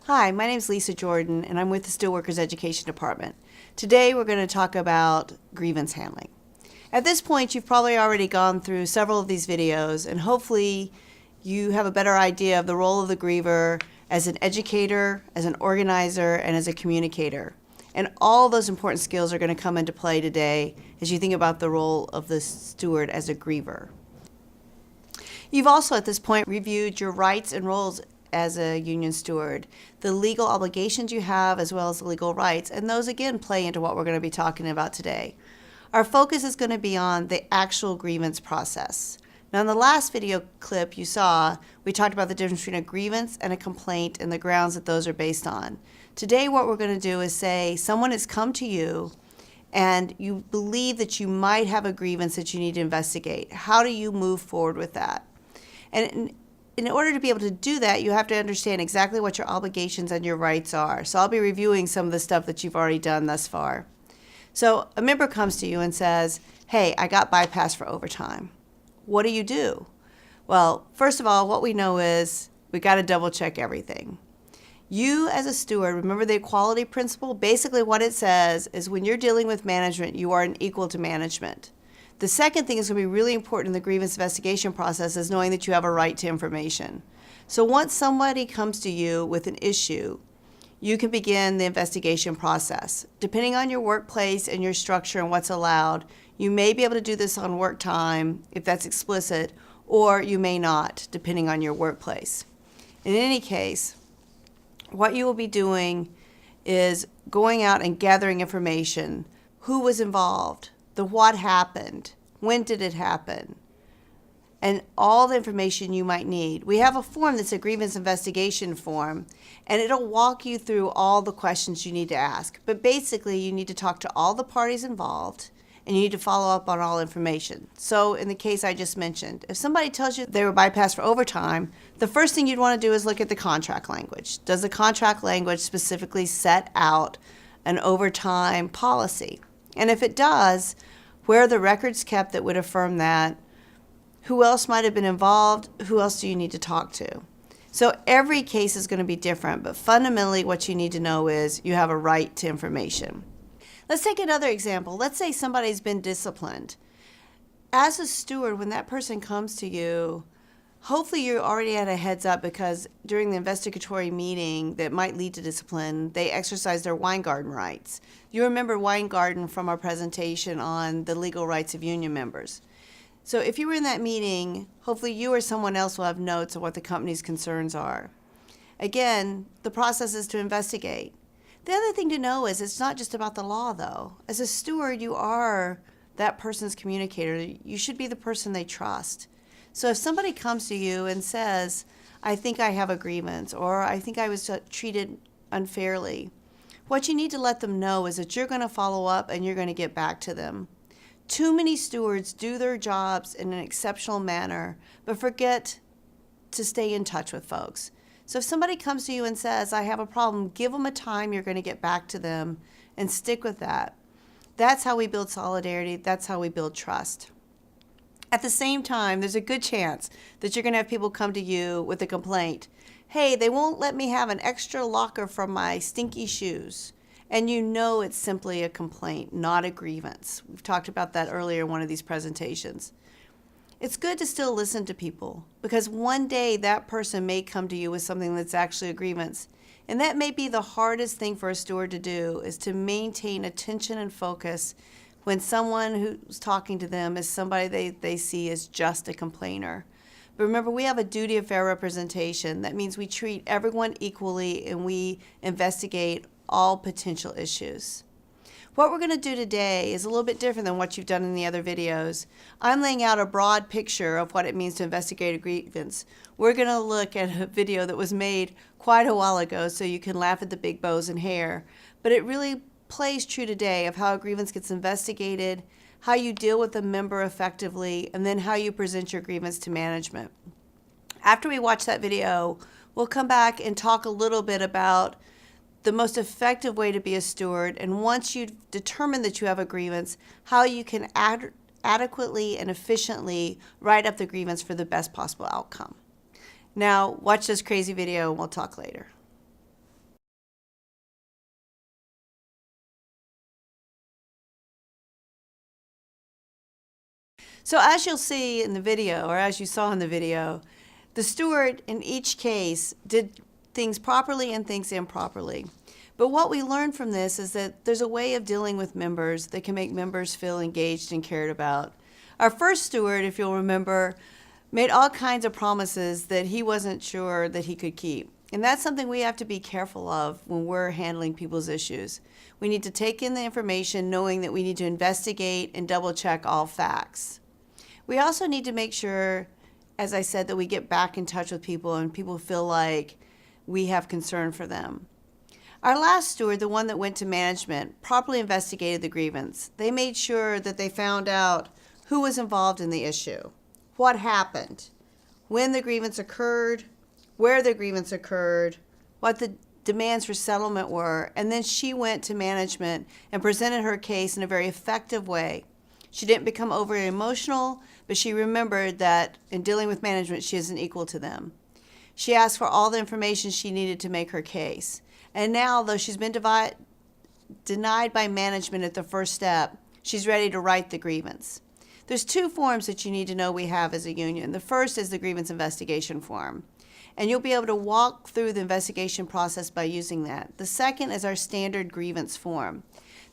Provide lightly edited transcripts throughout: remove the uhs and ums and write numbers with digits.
Hi, my name is Lisa Jordan, and I'm with the Steelworkers Education Department. Today we're going to talk about grievance handling. At this point, you've probably already gone through several of these videos, and hopefully you have a better idea of the role of the griever as an educator, as an organizer, and as a communicator. And all those important skills are going to come into play today as you think about the role of the steward as a griever. You've also at this point reviewed your rights and roles as a union steward, the legal obligations you have as well as the legal rights, and those again play into what we're going to be talking about today. Our focus is going to be on the actual grievance process. Now in the last video clip you saw, we talked about the difference between a grievance and a complaint and the grounds that those are based on. Today what we're going to do is say someone has come to you and you believe that you might have a grievance that you need to investigate. How do you move forward with that? And in order to be able to do that, you have to understand exactly what your obligations and your rights are. So I'll be reviewing some of the stuff that you've already done thus far. So a member comes to you and says, hey, I got bypassed for overtime. What do you do? Well, first of all, what we know is we got to double check everything. You as a steward, remember the equality principle? Basically what it says is when you're dealing with management, you are an equal to management. The second thing is going to be really important in the grievance investigation process is knowing that you have a right to information. So once somebody comes to you with an issue, you can begin the investigation process. Depending on your workplace and your structure and what's allowed, you may be able to do this on work time if that's explicit, or you may not, depending on your workplace. In any case, what you will be doing is going out and gathering information. Who was involved? The what happened, when did it happen, and all the information you might need. We have a form that's a grievance investigation form, and it'll walk you through all the questions you need to ask. But basically, you need to talk to all the parties involved, and you need to follow up on all information. So in the case I just mentioned, if somebody tells you they were bypassed for overtime, the first thing you'd want to do is look at the contract language. Does the contract language specifically set out an overtime policy? And if it does, where are the records kept that would affirm that? Who else might have been involved? Who else do you need to talk to? So every case is going to be different, but fundamentally what you need to know is you have a right to information. Let's take another example. Let's say somebody's been disciplined. As a steward, when that person comes to you, hopefully you already had a heads up because during the investigatory meeting that might lead to discipline, they exercise their Weingarten rights. You remember Weingarten from our presentation on the legal rights of union members. So if you were in that meeting, hopefully you or someone else will have notes of what the company's concerns are. Again, the process is to investigate. The other thing to know is it's not just about the law, though. As a steward, you are that person's communicator. You should be the person they trust. So if somebody comes to you and says, I think I have a grievance, or I think I was treated unfairly, what you need to let them know is that you're going to follow up and you're going to get back to them. Too many stewards do their jobs in an exceptional manner, but forget to stay in touch with folks. So if somebody comes to you and says, I have a problem, give them a time you're going to get back to them and stick with that. That's how we build solidarity. That's how we build trust. At the same time, there's a good chance that you're going to have people come to you with a complaint. Hey, they won't let me have an extra locker from my stinky shoes. And you know it's simply a complaint, not a grievance. We've talked about that earlier in one of these presentations. It's good to still listen to people because one day that person may come to you with something that's actually a grievance. And that may be the hardest thing for a steward to do is to maintain attention and focus when someone who's talking to them is somebody they see as just a complainer. But remember, we have a duty of fair representation. That means we treat everyone equally and we investigate all potential issues. What we're going to do today is a little bit different than what you've done in the other videos. I'm laying out a broad picture of what it means to investigate a grievance. We're going to look at a video that was made quite a while ago so you can laugh at the big bows and hair. But it really plays true today of how a grievance gets investigated, how you deal with a member effectively, and then how you present your grievance to management. After we watch that video, we'll come back and talk a little bit about the most effective way to be a steward, and once you've determined that you have a grievance, how you can adequately and efficiently write up the grievance for the best possible outcome. Now, watch this crazy video and we'll talk later. So as you'll see in the video, or as you saw in the video, the steward in each case did things properly and things improperly. But what we learned from this is that there's a way of dealing with members that can make members feel engaged and cared about. Our first steward, if you'll remember, made all kinds of promises that he wasn't sure that he could keep. And that's something we have to be careful of when we're handling people's issues. We need to take in the information knowing that we need to investigate and double check all facts. We also need to make sure, as I said, that we get back in touch with people and people feel like we have concern for them. Our last steward, the one that went to management, properly investigated the grievance. They made sure that they found out who was involved in the issue, what happened, when the grievance occurred, where the grievance occurred, what the demands for settlement were, and then she went to management and presented her case in a very effective way. She didn't become overly emotional, but she remembered that in dealing with management, she isn't equal to them. She asked for all the information she needed to make her case. And now, though she's been denied by management at the first step, she's ready to write the grievance. There's two forms that you need to know we have as a union. The first is the grievance investigation form. And you'll be able to walk through the investigation process by using that. The second is our standard grievance form.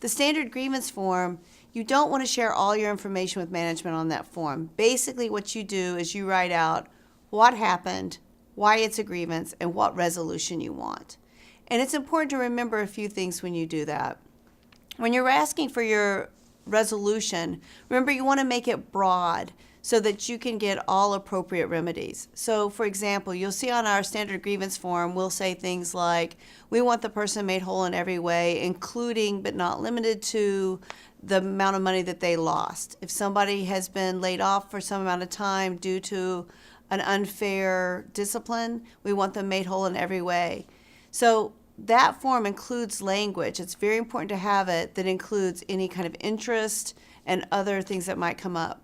The standard grievance form, you don't want to share all your information with management on that form. Basically, what you do is you write out what happened, why it's a grievance, and what resolution you want. And it's important to remember a few things when you do that. When you're asking for your resolution, remember you want to make it broad so that you can get all appropriate remedies. So for example, you'll see on our standard grievance form, we'll say things like, we want the person made whole in every way, including but not limited to the amount of money that they lost. If somebody has been laid off for some amount of time due to an unfair discipline, we want them made whole in every way. So that form includes language. It's very important to have it that includes any kind of interest and other things that might come up.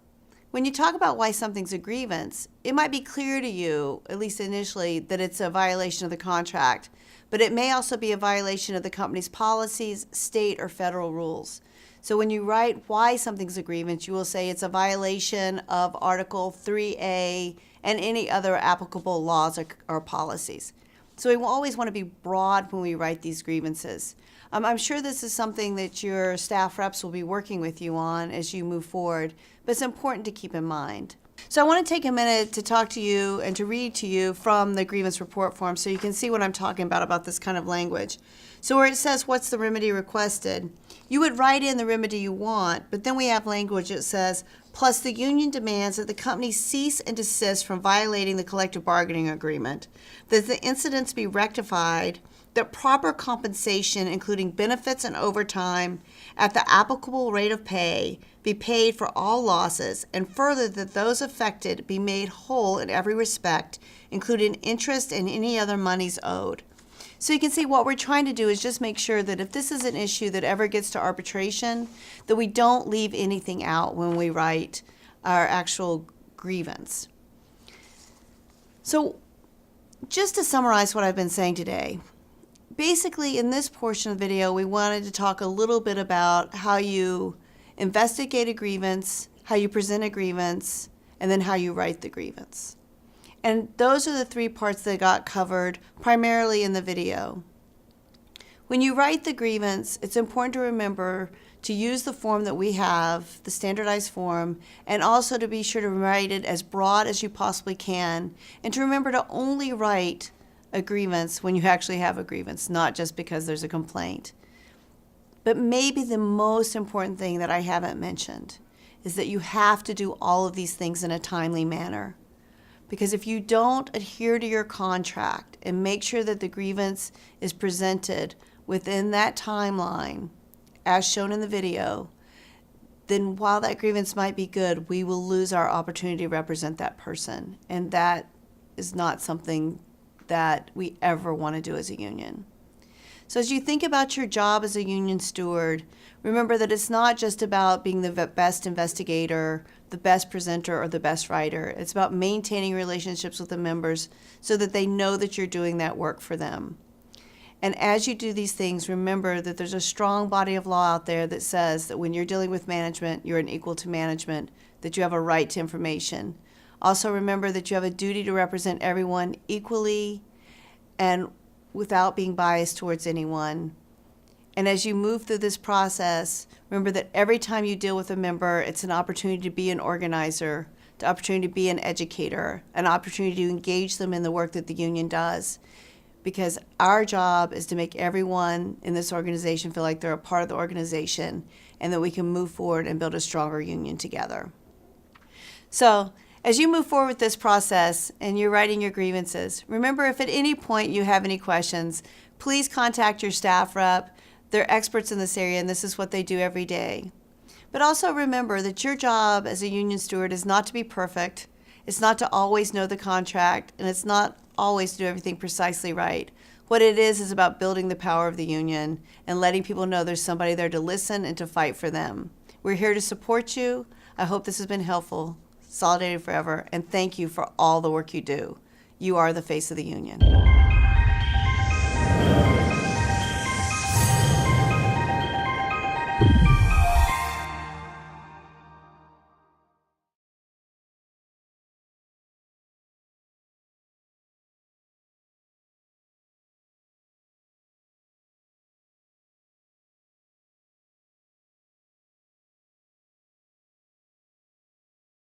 When you talk about why something's a grievance, it might be clear to you, at least initially, that it's a violation of the contract, but it may also be a violation of the company's policies, state, or federal rules. So when you write why something's a grievance, you will say it's a violation of Article 3A and any other applicable laws or policies. So we will always want to be broad when we write these grievances. I'm sure this is something that your staff reps will be working with you on as you move forward, but it's important to keep in mind. So I want to take a minute to talk to you and to read to you from the grievance report form so you can see what I'm talking about this kind of language. So where it says, what's the remedy requested? You would write in the remedy you want, but then we have language that says, plus the union demands that the company cease and desist from violating the collective bargaining agreement, that the incidents be rectified, that proper compensation, including benefits and overtime, at the applicable rate of pay, be paid for all losses, and further that those affected be made whole in every respect, including interest and any other monies owed. So you can see what we're trying to do is just make sure that if this is an issue that ever gets to arbitration, that we don't leave anything out when we write our actual grievance. So just to summarize what I've been saying today, basically in this portion of the video, we wanted to talk a little bit about how you investigate a grievance, how you present a grievance, and then how you write the grievance. And those are the three parts that got covered primarily in the video. When you write the grievance, it's important to remember to use the form that we have, the standardized form, and also to be sure to write it as broad as you possibly can, and to remember to only write a grievance when you actually have a grievance, not just because there's a complaint. But maybe the most important thing that I haven't mentioned is that you have to do all of these things in a timely manner. Because if you don't adhere to your contract and make sure that the grievance is presented within that timeline, as shown in the video, then while that grievance might be good, we will lose our opportunity to represent that person. And that is not something that we ever want to do as a union. So as you think about your job as a union steward, remember that it's not just about being the best investigator, the best presenter, or the best writer. It's about maintaining relationships with the members so that they know that you're doing that work for them. And as you do these things, remember that there's a strong body of law out there that says that when you're dealing with management, you're an equal to management. that you have a right to information. Also remember that you have a duty to represent everyone equally and without being biased towards anyone. And as you move through this process, remember that every time you deal with a member, it's an opportunity to be an organizer, the opportunity to be an educator, an opportunity to engage them in the work that the union does. Because our job is to make everyone in this organization feel like they're a part of the organization and that we can move forward and build a stronger union together. So, as you move forward with this process and you're writing your grievances, remember if at any point you have any questions, please contact your staff rep. They're experts in this area and this is what they do every day. But also remember that your job as a union steward is not to be perfect. It's not to always know the contract, and it's not always to do everything precisely right. What it is about building the power of the union and letting people know there's somebody there to listen and to fight for them. We're here to support you. I hope this has been helpful. Solidarity Forever, and thank you for all the work you do. You are the face of the union.